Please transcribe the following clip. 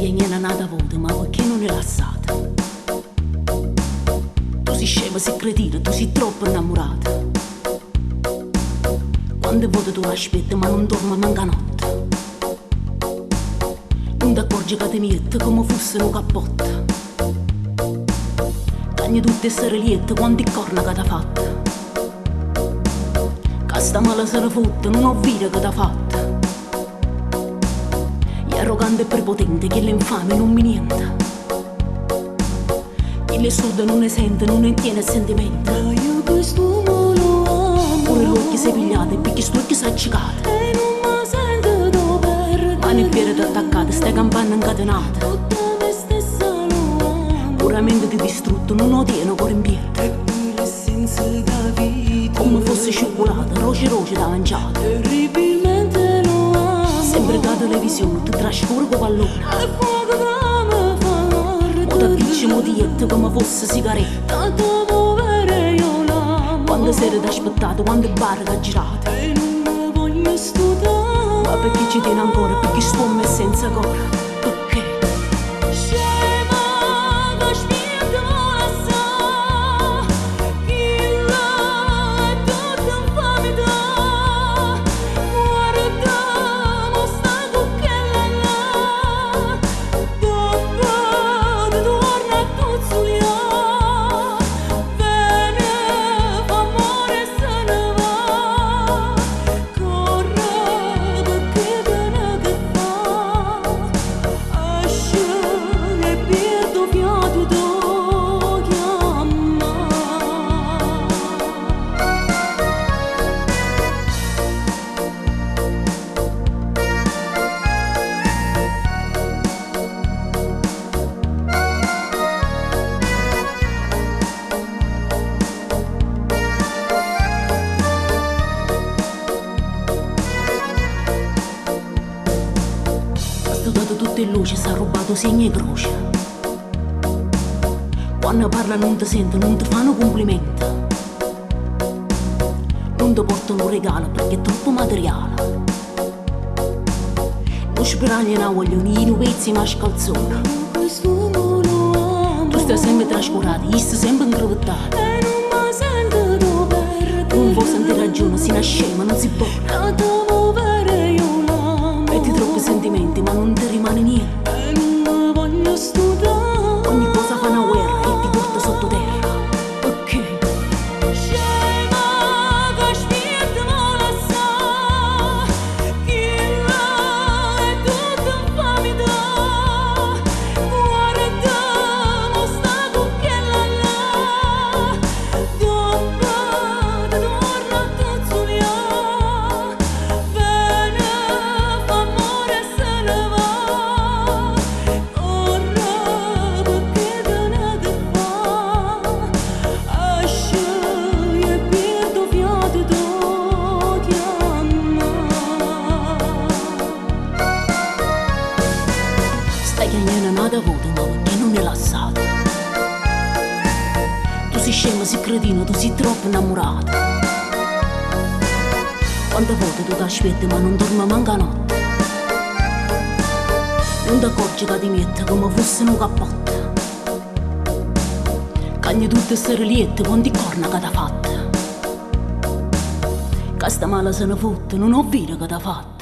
Stai nata volta, ma perché non è rilassata? Tu sei scema, sei cretina, tu sei troppo innamorata. Quante volte tu l'aspetti ma non dormi manca notte. Non ti accorgi che ti metti come fosse un cappotto. Tagli tutte essere liette quanti corna che ti ha fatto. Che sta male se ne fotte, non ho vita che ti ha fatto. È arrogante e prepotente, che l'infame non mi niente. Chi le sorda non ne sente, non ne tiene sentimento. Io quest'uomo lo amo. Pure l'occhio sei pigliato e perché sto occhio sei accicato. E non mi sento da perdere. Mani e piede attaccate, stai campane incatenate. Tutta me stessa lo amo. Puramente ti distrutto, non ho tieno cuore in piedi. E qui l'essenza da vita. Come fosse scioccolata, roce da mangiata. Terribilmente lo amo. Sempre da televisione, ti trascuro con pallone. E fuoco che mi fa O ti avvicini mo dietto come fosse sigaretta. tanto povere io l'amo. Quante sere ti aspettato, quante bar che ha girato. E non mi voglio studiare. Ma perché ci tieni ancora, perché stuomo è senza cuore. Perché? Scema che spinto la sa. Chi là è tutta infamità. Guarda, mo sta cucchiella là. Dopo ti torna a tuzzulià. Bene, fa amore e se ne va. Corre perché bene che fa. Esce e perdo fiato do chiama. Ha studiato tutte in luce, si è rubato segni e croce. Quando parla non ti sente, non ti fanno complimenti. Non ti portano un regalo perché è troppo materiale. Non speragli una vogliono, i pezzi ma scalzone. Quest'uomo lo amo. Tu stai sempre trascurato, io sto sempre increvettato. E non mi sento da perdere. Non vuoi sentire ragione, si nasce ma non si può. Tanto povere io l'amo. Metti troppi sentimenti ma non ti rimane niente. E non mi voglio studiare. Ogni cosa fa una guerra e ti porta sottoterra. Perché? Scema che spinto la sa. Chi là è tutta infamità. Guarda, mo sta cucchiella là. Dopo ti torna a tuzzulià. Bene, fa amore e se ne va. Corre perché bene che fa. Esce e perdo fiato do chiama. Stai chiagnando nata voto, ma perché non è rilassata? Tu sei scema, sei cretino, tu sei troppo innamorato. Quante volte tu ti aspetti ma non dormi manca notte. Non ti accorgi che ti metti come fosse un cappotto. Cagni tutte essere liette, quanti corna che ti ha fatto. Che sta male se ne fotte, non ho vita che ti ha fatto.